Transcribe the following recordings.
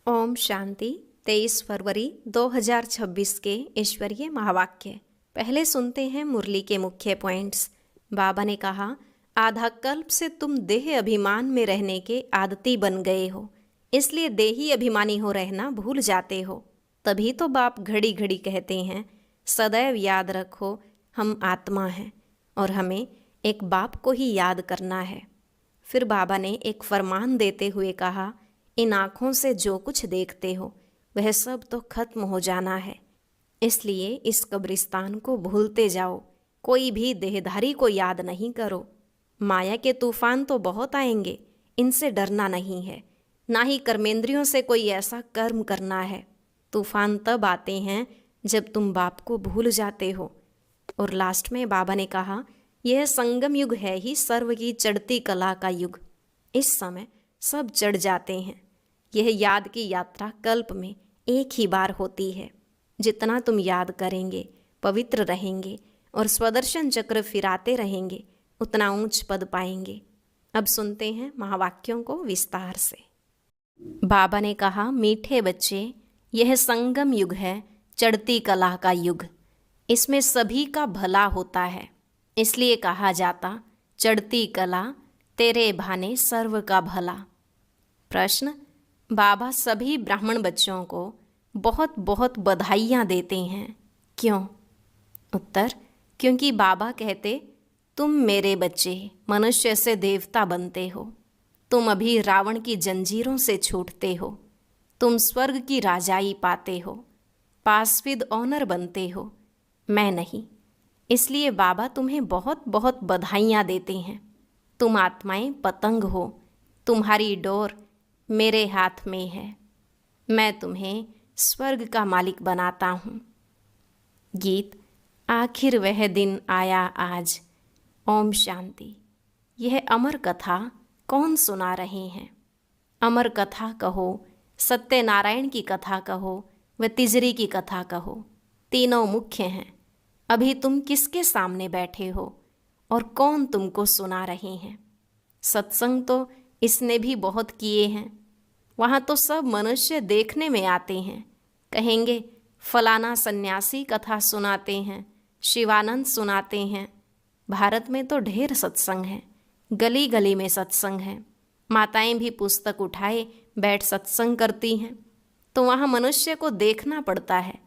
ओम शांति। 23 फरवरी 2026 के ईश्वरीय महावाक्य। पहले सुनते हैं मुरली के मुख्य पॉइंट्स। बाबा ने कहा, आधा कल्प से तुम देह अभिमान में रहने के आदती बन गए हो, इसलिए देही अभिमानी हो रहना भूल जाते हो। तभी तो बाप घड़ी घड़ी कहते हैं, सदैव याद रखो हम आत्मा हैं और हमें एक बाप को ही याद करना है। फिर बाबा ने एक फरमान देते हुए कहा, इन आँखों से जो कुछ देखते हो वह सब तो खत्म हो जाना है, इसलिए इस कब्रिस्तान को भूलते जाओ। कोई भी देहधारी को याद नहीं करो। माया के तूफान तो बहुत आएंगे, इनसे डरना नहीं है, ना ही कर्मेंद्रियों से कोई ऐसा कर्म करना है। तूफान तब आते हैं जब तुम बाप को भूल जाते हो। और लास्ट में बाबा ने कहा, यह संगम युग है ही सर्व की चढ़ती कला का युग। इस समय सब चढ़ जाते हैं। यह याद की यात्रा कल्प में एक ही बार होती है। जितना तुम याद करेंगे, पवित्र रहेंगे और स्वदर्शन चक्र फिराते रहेंगे, उतना ऊंच पद पाएंगे। अब सुनते हैं महावाक्यों को विस्तार से। बाबा ने कहा, मीठे बच्चे, यह संगम युग है, चढ़ती कला का युग। इसमें सभी का भला होता है, इसलिए कहा जाता, चढ़ती कला तेरे भाने सर्व का भला। प्रश्न, बाबा सभी ब्राह्मण बच्चों को बहुत बहुत बधाइयाँ देते हैं, क्यों? उत्तर, क्योंकि बाबा कहते, तुम मेरे बच्चे मनुष्य से देवता बनते हो। तुम अभी रावण की जंजीरों से छूटते हो। तुम स्वर्ग की राजाई पाते हो, पासविद ऑनर बनते हो, मैं नहीं। इसलिए बाबा तुम्हें बहुत बहुत बधाइयाँ देते हैं। तुम आत्माएं पतंग हो, तुम्हारी डोर मेरे हाथ में है। मैं तुम्हें स्वर्ग का मालिक बनाता हूँ। गीत, आखिर वह दिन आया आज। ओम शांति। यह अमर कथा कौन सुना रहे हैं? अमर कथा कहो, सत्यनारायण की कथा कहो, व तिजरी की कथा कहो, तीनों मुख्य हैं। अभी तुम किसके सामने बैठे हो और कौन तुमको सुना रहे हैं? सत्संग तो इसने भी बहुत किए हैं। वहाँ तो सब मनुष्य देखने में आते हैं, कहेंगे फलाना सन्यासी कथा सुनाते हैं, शिवानंद सुनाते हैं। भारत में तो ढेर सत्संग है, गली गली में सत्संग है। माताएं भी पुस्तक उठाए बैठ सत्संग करती हैं। तो वहाँ मनुष्य को देखना पड़ता है,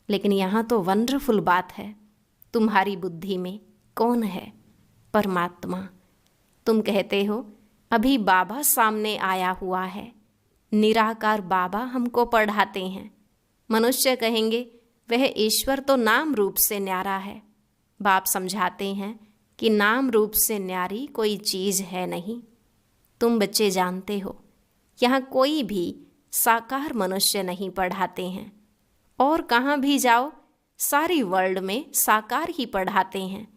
लेकिन यहाँ तो वंडरफुल बात है। तुम्हारी बुद्धि में कौन है? परमात्मा। तुम कहते हो अभी बाबा सामने आया हुआ है, निराकार बाबा हमको पढ़ाते हैं। मनुष्य कहेंगे वह ईश्वर तो नाम रूप से न्यारा है। बाप समझाते हैं कि नाम रूप से न्यारी कोई चीज़ है नहीं। तुम बच्चे जानते हो, यहाँ कोई भी साकार मनुष्य नहीं पढ़ाते हैं। और कहाँ भी जाओ, सारी वर्ल्ड में साकार ही पढ़ाते हैं।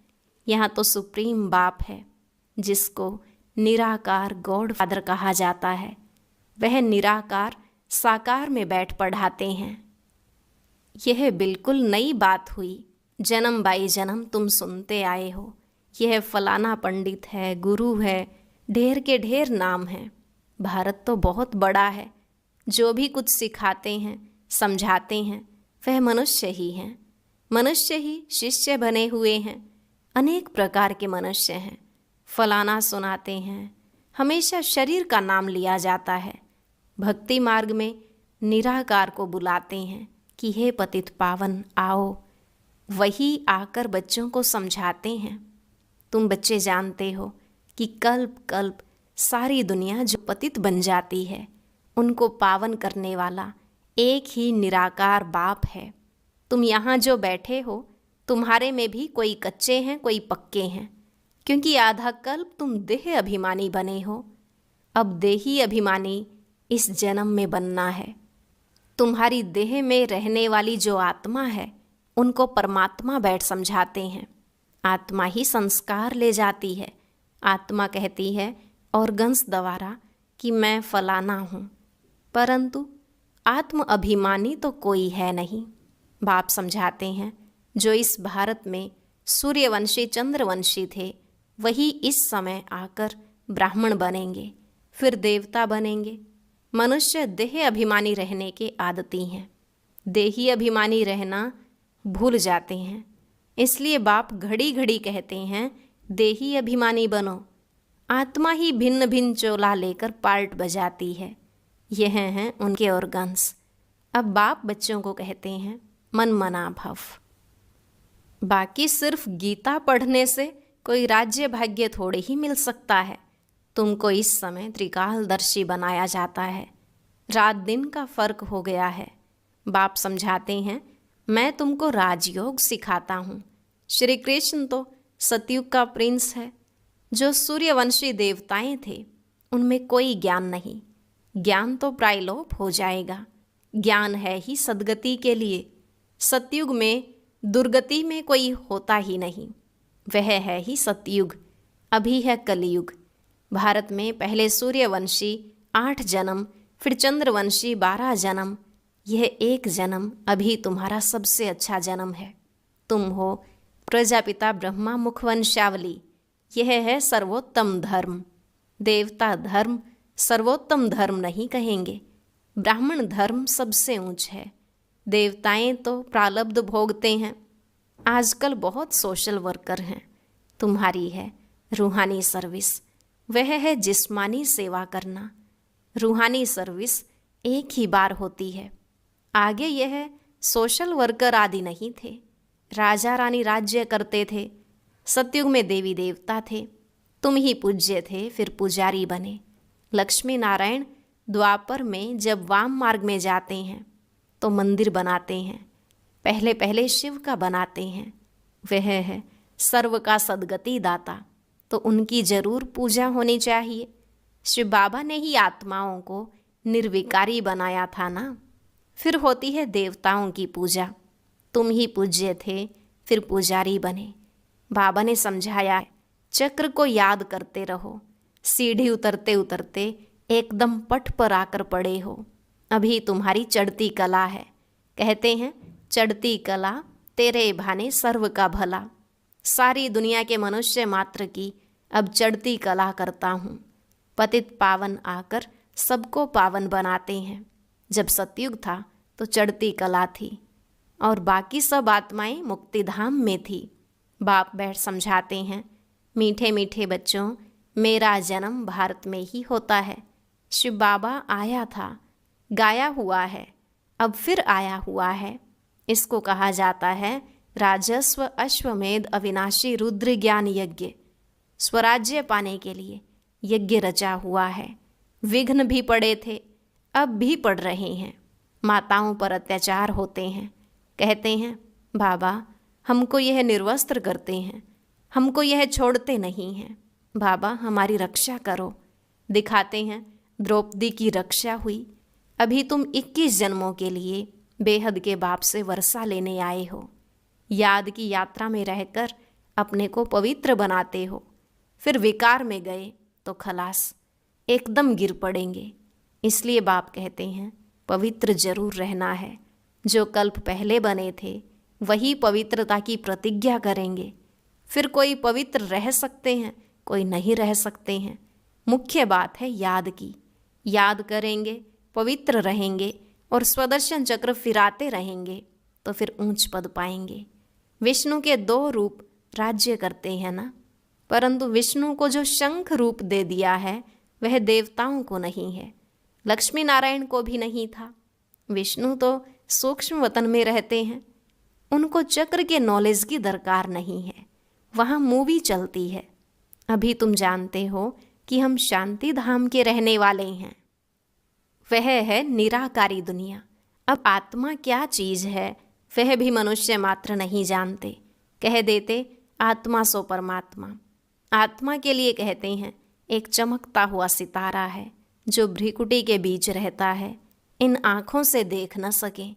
यहाँ तो सुप्रीम बाप है, जिसको निराकार गॉड फादर कहा जाता है। वह निराकार साकार में बैठ पढ़ाते हैं। यह बिल्कुल नई बात हुई। जन्म बाई जन्म तुम सुनते आए हो, यह फलाना पंडित है, गुरु है, ढेर के ढेर नाम हैं। भारत तो बहुत बड़ा है। जो भी कुछ सिखाते हैं, समझाते हैं, वह मनुष्य ही हैं। मनुष्य ही शिष्य बने हुए हैं। अनेक प्रकार के मनुष्य हैं। फलाना सुनाते हैं, हमेशा शरीर का नाम लिया जाता है। भक्ति मार्ग में निराकार को बुलाते हैं कि हे पतित पावन आओ। वही आकर बच्चों को समझाते हैं। तुम बच्चे जानते हो कि कल्प कल्प सारी दुनिया जो पतित बन जाती है, उनको पावन करने वाला एक ही निराकार बाप है। तुम यहाँ जो बैठे हो, तुम्हारे में भी कोई कच्चे हैं, कोई पक्के हैं, क्योंकि आधा कल्प तुम देह अभिमानी बने हो। अब देही अभिमानी इस जन्म में बनना है। तुम्हारी देह में रहने वाली जो आत्मा है, उनको परमात्मा बैठ समझाते हैं। आत्मा ही संस्कार ले जाती है। आत्मा कहती है ऑर्गन्स द्वारा कि मैं फलाना हूँ, परंतु आत्म अभिमानी तो कोई है नहीं। बाप समझाते हैं, जो इस भारत में सूर्यवंशी चंद्रवंशी थे, वही इस समय आकर ब्राह्मण बनेंगे, फिर देवता बनेंगे। मनुष्य देह अभिमानी रहने के आदती हैं, देही अभिमानी रहना भूल जाते हैं। इसलिए बाप घड़ी घड़ी कहते हैं देही अभिमानी बनो। आत्मा ही भिन्न भिन्न चोला लेकर पार्ट बजाती है। यह हैं उनके ऑर्गन्स। अब बाप बच्चों को कहते हैं मन मना भव। बाकी सिर्फ गीता पढ़ने से कोई राज्य भाग्य थोड़े ही मिल सकता है। तुमको इस समय त्रिकालदर्शी बनाया जाता है। रात दिन का फर्क हो गया है। बाप समझाते हैं मैं तुमको राजयोग सिखाता हूँ। श्री कृष्ण तो सतयुग का प्रिंस है। जो सूर्यवंशी देवताएं थे उनमें कोई ज्ञान नहीं। ज्ञान तो प्रायलोप हो जाएगा। ज्ञान है ही सद्गति के लिए। सतयुग में दुर्गति में कोई होता ही नहीं। वह है ही सतयुग। अभी है कलयुग। भारत में पहले सूर्यवंशी 8 जन्म, फिर चंद्रवंशी 12 जन्म। यह एक जन्म अभी तुम्हारा सबसे अच्छा जन्म है। तुम हो प्रजापिता ब्रह्मा मुखवंशावली। यह है सर्वोत्तम धर्म। देवता धर्म सर्वोत्तम धर्म नहीं कहेंगे। ब्राह्मण धर्म सबसे ऊंच है। देवताएं तो प्रारब्ध भोगते हैं। आजकल बहुत सोशल वर्कर हैं। तुम्हारी है रूहानी सर्विस। वह है जिस्मानी सेवा करना। रूहानी सर्विस एक ही बार होती है। आगे यह सोशल वर्कर आदि नहीं थे। राजा रानी राज्य करते थे। सतयुग में देवी देवता थे। तुम ही पूज्य थे, फिर पुजारी बने। लक्ष्मी नारायण द्वापर में जब वाम मार्ग में जाते हैं तो मंदिर बनाते हैं। पहले पहले शिव का बनाते हैं। वह है सर्व का सद्गति दाता, तो उनकी जरूर पूजा होनी चाहिए। शिव बाबा ने ही आत्माओं को निर्विकारी बनाया था ना। फिर होती है देवताओं की पूजा। तुम ही पूज्य थे, फिर पुजारी बने। बाबा ने समझाया चक्र को याद करते रहो। सीढ़ी उतरते उतरते एकदम पट पर आकर पड़े हो। अभी तुम्हारी चढ़ती कला है। कहते हैं चढ़ती कला तेरे भाने सर्व का भला। सारी दुनिया के मनुष्य मात्र की अब चढ़ती कला करता हूँ। पतित पावन आकर सबको पावन बनाते हैं। जब सतयुग था तो चढ़ती कला थी और बाकी सब आत्माएं मुक्तिधाम में थी। बाप बैठ समझाते हैं मीठे मीठे बच्चों, मेरा जन्म भारत में ही होता है। शिव बाबा आया था, गाया हुआ है, अब फिर आया हुआ है। इसको कहा जाता है राजस्व अश्वमेध अविनाशी रुद्र ज्ञान यज्ञ। स्वराज्य पाने के लिए यज्ञ रचा हुआ है। विघ्न भी पड़े थे, अब भी पड़ रहे हैं। माताओं पर अत्याचार होते हैं। कहते हैं बाबा हमको यह निर्वस्त्र करते हैं, हमको यह छोड़ते नहीं हैं। बाबा हमारी रक्षा करो। दिखाते हैं द्रौपदी की रक्षा हुई। अभी तुम 21 जन्मों के लिए बेहद के बाप से वर्षा लेने आए हो। याद की यात्रा में रहकर अपने को पवित्र बनाते हो। फिर विकार में गए तो खलास, एकदम गिर पड़ेंगे। इसलिए बाप कहते हैं पवित्र जरूर रहना है। जो कल्प पहले बने थे वही पवित्रता की प्रतिज्ञा करेंगे। फिर कोई पवित्र रह सकते हैं, कोई नहीं रह सकते हैं। मुख्य बात है याद की। याद करेंगे, पवित्र रहेंगे और स्वदर्शन चक्र फिराते रहेंगे तो फिर ऊंच पद पाएंगे। विष्णु के 2 रूप राज्य करते हैं ना, परंतु विष्णु को जो शंख रूप दे दिया है वह देवताओं को नहीं है, लक्ष्मी नारायण को भी नहीं था। विष्णु तो सूक्ष्म वतन में रहते हैं। उनको चक्र के नॉलेज की दरकार नहीं है। वहाँ मूवी चलती है। अभी तुम जानते हो कि हम शांति धाम के रहने वाले हैं। वह है निराकारी दुनिया। अब आत्मा क्या चीज़ है वह भी मनुष्य मात्र नहीं जानते। कह देते आत्मा सो परमात्मा। आत्मा के लिए कहते हैं एक चमकता हुआ सितारा है जो भ्रिकुटी के बीच रहता है। इन आँखों से देख न सके,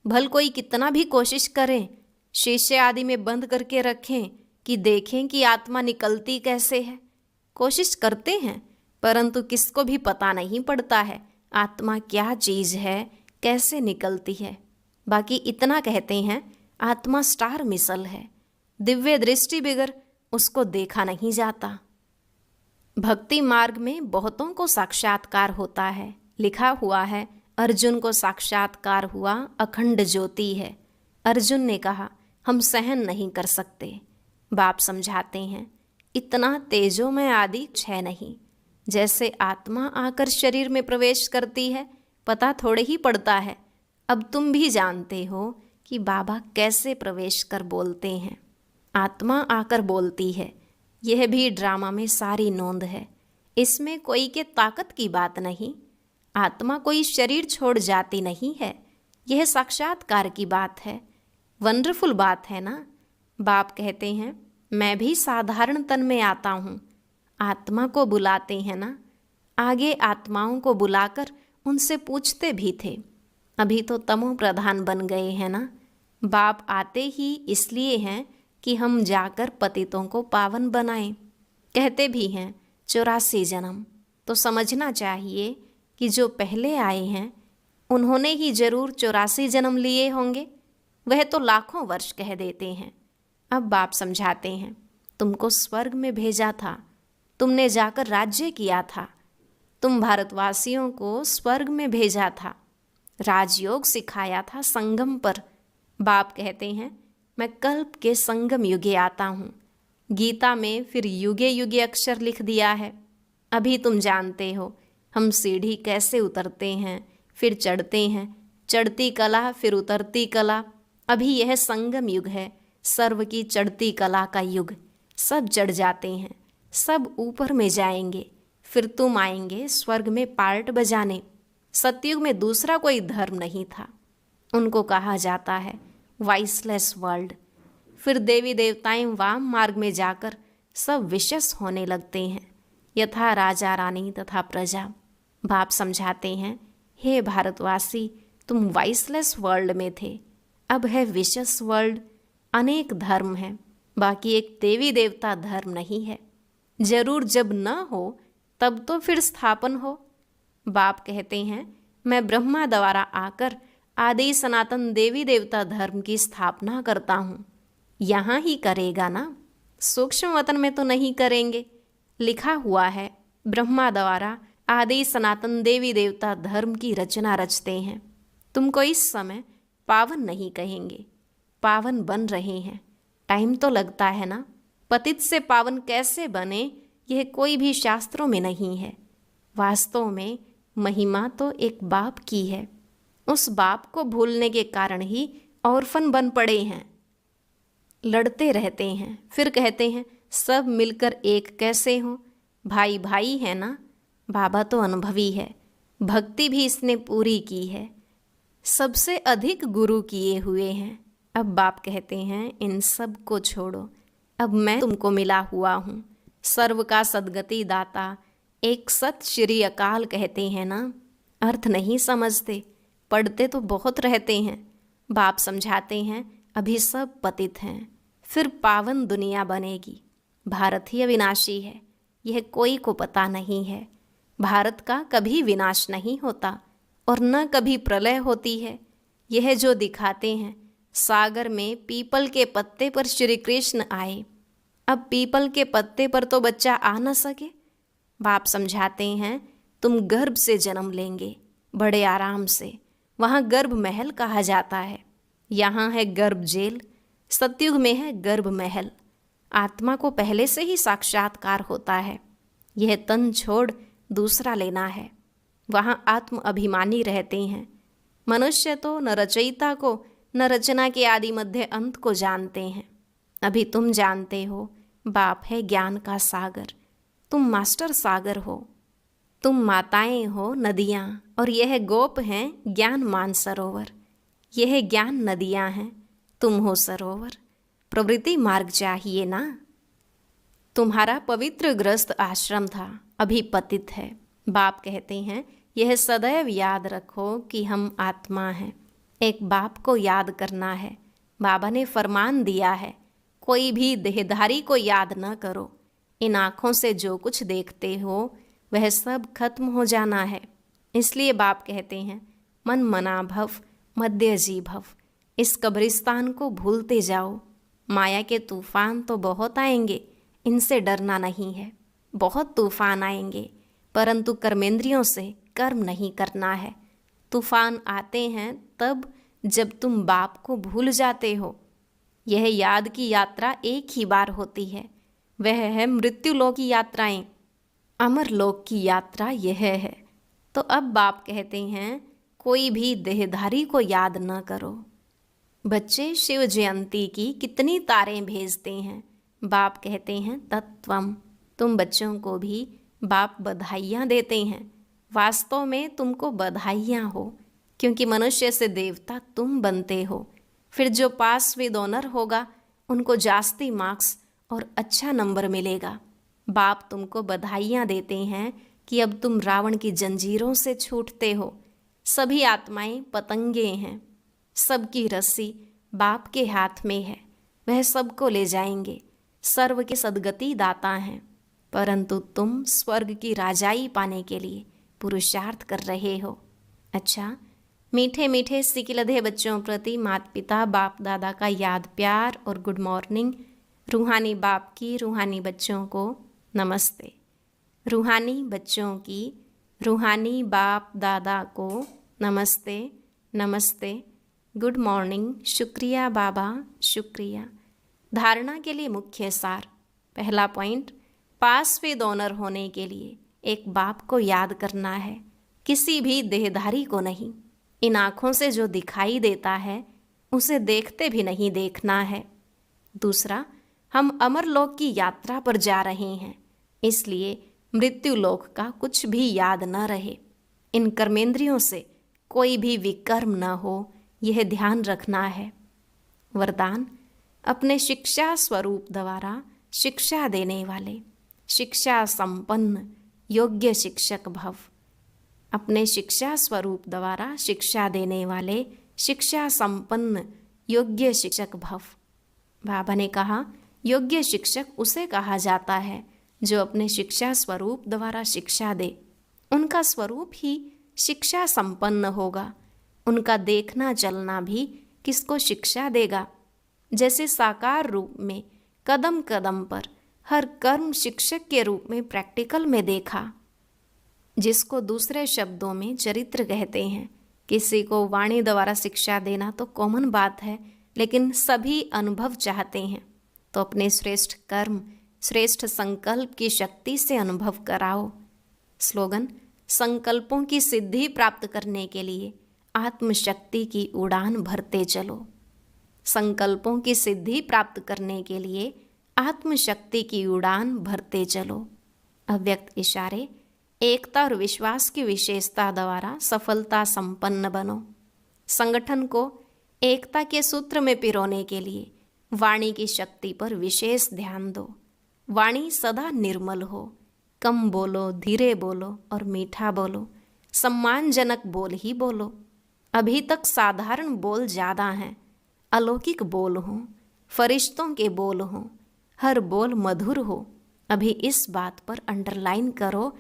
भल कोई कितना भी कोशिश करें, शीशे आदि में बंद करके रखें कि देखें कि आत्मा निकलती कैसे है। कोशिश करते हैं परंतु किसको भी पता नहीं पड़ता है आत्मा क्या चीज़ है, कैसे निकलती है। बाकी इतना कहते हैं आत्मा स्टार मिसल है, दिव्य दृष्टि बिगर उसको देखा नहीं जाता। भक्ति मार्ग में बहुतों को साक्षात्कार होता है, लिखा हुआ है, अर्जुन को साक्षात्कार हुआ, अखंड ज्योति है। अर्जुन ने कहा, हम सहन नहीं कर सकते। बाप समझाते हैं, इतना तेजोमय आदि है नहीं। जैसे आत्मा आकर शरीर में प्रवेश करती है, पता थोड़े ही पड़ता है। अब तुम भी जानते हो कि बाबा कैसे प्रवेश कर बोलते हैं। आत्मा आकर बोलती है। यह भी ड्रामा में सारी नोंद है। इसमें कोई के ताकत की बात नहीं। आत्मा कोई शरीर छोड़ जाती नहीं है। यह साक्षात्कार की बात है। वंडरफुल बात है ना। बाप कहते हैं, मैं भी साधारण तन में आता हूँ। आत्मा को बुलाते हैं ना। आगे आत्माओं को बुलाकर उनसे पूछते भी थे। अभी तो तमो प्रधान बन गए हैं ना। बाप आते ही इसलिए हैं कि हम जाकर पतितों को पावन बनाएं। कहते भी हैं 84 जन्म। तो समझना चाहिए कि जो पहले आए हैं उन्होंने ही जरूर 84 जन्म लिए होंगे। वह तो लाखों वर्ष कह देते हैं। अब बाप समझाते हैं, तुमको स्वर्ग में भेजा था, तुमने जाकर राज्य किया था। तुम भारतवासियों को स्वर्ग में भेजा था, राजयोग सिखाया था संगम पर। बाप कहते हैं, मैं कल्प के संगम युगे आता हूँ। गीता में फिर युगे युगे अक्षर लिख दिया है। अभी तुम जानते हो हम सीढ़ी कैसे उतरते हैं, फिर चढ़ते हैं। चढ़ती कला फिर उतरती कला। अभी यह संगम युग है, सर्व की चढ़ती कला का युग। सब चढ़ जाते हैं, सब ऊपर में जाएंगे। फिर तुम आएंगे स्वर्ग में पार्ट बजाने। सतयुग में दूसरा कोई धर्म नहीं था। उनको कहा जाता है वाइसलेस वर्ल्ड। फिर देवी देवताएं वाम मार्ग में जाकर सब विशेष होने लगते हैं, यथा राजा रानी तथा प्रजा। बाप समझाते हैं, हे भारतवासी, तुम वाइसलेस वर्ल्ड में थे, अब है विशेष वर्ल्ड। अनेक धर्म हैं, बाकी एक देवी देवता धर्म नहीं है। जरूर जब न हो तब तो फिर स्थापन हो। बाप कहते हैं, मैं ब्रह्मा द्वारा आकर आदि सनातन देवी देवता धर्म की स्थापना करता हूँ। यहाँ ही करेगा ना, सूक्ष्म वतन में तो नहीं करेंगे। लिखा हुआ है, ब्रह्मा द्वारा आदि सनातन देवी देवता धर्म की रचना रचते हैं। तुमको इस समय पावन नहीं कहेंगे, पावन बन रहे हैं। टाइम तो लगता है ना। पतित से पावन कैसे बने, यह कोई भी शास्त्रों में नहीं है। वास्तव में महिमा तो एक बाप की है। उस बाप को भूलने के कारण ही ऑर्फन बन पड़े हैं। लड़ते रहते हैं, फिर कहते हैं सब मिलकर एक कैसे हों। भाई भाई है ना। बाबा तो अनुभवी है, भक्ति भी इसने पूरी की है, सबसे अधिक गुरु किए हुए हैं। अब बाप कहते हैं, इन सब को छोड़ो, अब मैं तुमको मिला हुआ हूँ, सर्व का सद्गति दाता। एक सत श्री अकाल कहते हैं ना। अर्थ नहीं समझते, पढ़ते तो बहुत रहते हैं। बाप समझाते हैं, अभी सब पतित हैं, फिर पावन दुनिया बनेगी। भारत ही अविनाशी है, यह कोई को पता नहीं है। भारत का कभी विनाश नहीं होता और न कभी प्रलय होती है। यह जो दिखाते हैं, सागर में पीपल के पत्ते पर श्री कृष्ण आए। अब पीपल के पत्ते पर तो बच्चा आ न सके। बाप समझाते हैं, तुम गर्भ से जन्म लेंगे, बड़े आराम से। वहाँ गर्भ महल कहा जाता है, यहाँ है गर्भ जेल। सतयुग में है गर्भ महल। आत्मा को पहले से ही साक्षात्कार होता है। यह तन छोड़ दूसरा लेना है। वहाँ आत्म अभिमानी रहते हैं। मनुष्य तो न रचयिता को न रचना के आदि मध्य अंत को जानते हैं। अभी तुम जानते हो, बाप है ज्ञान का सागर, तुम मास्टर सागर हो। तुम माताएं हो नदियाँ और यह गोप हैं ज्ञान मान सरोवर। यह ज्ञान नदियाँ हैं, तुम हो सरोवर। प्रवृत्ति मार्ग चाहिए ना। तुम्हारा पवित्र ग्रस्त आश्रम था, अभी पतित है। बाप कहते हैं, यह सदैव याद रखो कि हम आत्मा हैं। एक बाप को याद करना है। बाबा ने फरमान दिया है, कोई भी देहधारी को याद न करो। इन आँखों से जो कुछ देखते हो वह सब खत्म हो जाना है। इसलिए बाप कहते हैं, मन मना भव मध्य जी भव। इस कब्रिस्तान को भूलते जाओ। माया के तूफान तो बहुत आएंगे, इनसे डरना नहीं है। बहुत तूफान आएंगे, परंतु कर्मेंद्रियों से विकर्म नहीं करना है। तूफान आते हैं तब जब तुम बाप को भूल जाते हो। यह याद की यात्रा एक ही बार होती है, वह है मृत्युलोक की यात्राएं। अमर लोक की यात्रा यह है। तो अब बाप कहते हैं, कोई भी देहधारी को याद न करो। बच्चे शिव जयंती की कितनी तारें भेजते हैं। बाप कहते हैं, तत्वम। तुम बच्चों को भी बाप बधाइयाँ देते हैं। वास्तव में तुमको बधाइयाँ हो, क्योंकि मनुष्य से देवता तुम बनते हो। फिर जो पास विद ऑनर होगा उनको जास्ती मार्क्स और अच्छा नंबर मिलेगा। बाप तुमको बधाइयाँ देते हैं कि अब तुम रावण की जंजीरों से छूटते हो। सभी आत्माएं पतंगे हैं, सबकी रस्सी बाप के हाथ में है, वह सबको ले जाएंगे। सर्व के सद्गति दाता हैं, परंतु तुम स्वर्ग की राजाई पाने के लिए पुरुषार्थ कर रहे हो। अच्छा, मीठे मीठे सिकिलधे बच्चों प्रति माता पिता बाप दादा का याद प्यार और गुड मॉर्निंग। रूहानी बाप की रूहानी बच्चों को नमस्ते। रूहानी बच्चों की रूहानी बाप दादा को नमस्ते नमस्ते, गुड मॉर्निंग, शुक्रिया बाबा, शुक्रिया। धारणा के लिए मुख्य सार। पहला पॉइंट, पास विद ऑनर होने के लिए एक बाप को याद करना है, किसी भी देहधारी को नहीं। इन आँखों से जो दिखाई देता है उसे देखते भी नहीं देखना है। दूसरा, हम अमरलोक की यात्रा पर जा रहे हैं, इसलिए मृत्युलोक का कुछ भी याद न रहे। इन कर्मेंद्रियों से कोई भी विकर्म न हो, यह ध्यान रखना है। वरदान, अपने शिक्षा स्वरूप द्वारा शिक्षा देने वाले शिक्षा संपन्न योग्य शिक्षक भव। अपने शिक्षा स्वरूप द्वारा शिक्षा देने वाले शिक्षा संपन्न योग्य शिक्षक भव। बाबा ने कहा, योग्य शिक्षक उसे कहा जाता है जो अपने शिक्षा स्वरूप द्वारा शिक्षा दे। उनका स्वरूप ही शिक्षा संपन्न होगा। उनका देखना चलना भी किसको शिक्षा देगा। जैसे साकार रूप में कदम कदम पर हर कर्म शिक्षक के रूप में प्रैक्टिकल में देखा, जिसको दूसरे शब्दों में चरित्र कहते हैं। किसी को वाणी द्वारा शिक्षा देना तो कॉमन बात है, लेकिन सभी अनुभव चाहते हैं, तो अपने श्रेष्ठ कर्म श्रेष्ठ संकल्प की शक्ति से अनुभव कराओ। स्लोगन, संकल्पों की सिद्धि प्राप्त करने के लिए आत्मशक्ति की उड़ान भरते चलो। संकल्पों की सिद्धि प्राप्त करने के लिए आत्मशक्ति की उड़ान भरते चलो। अव्यक्त इशारे, एकता और विश्वास की विशेषता द्वारा सफलता संपन्न बनो। संगठन को एकता के सूत्र में पिरोने के लिए वाणी की शक्ति पर विशेष ध्यान दो। वाणी सदा निर्मल हो, कम बोलो, धीरे बोलो और मीठा बोलो। सम्मानजनक बोल ही बोलो। अभी तक साधारण बोल ज़्यादा हैं, अलौकिक बोल हों, फरिश्तों के बोल हों, हर बोल मधुर हो। अभी इस बात पर अंडरलाइन करो,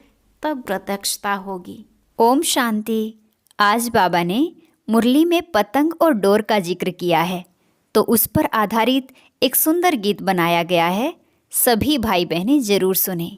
तब प्रत्यक्षता होगी। ओम शांति। आज बाबा ने मुरली में पतंग और डोर का जिक्र किया है, तो उस पर आधारित एक सुंदर गीत बनाया गया है। सभी भाई बहनें जरूर सुने।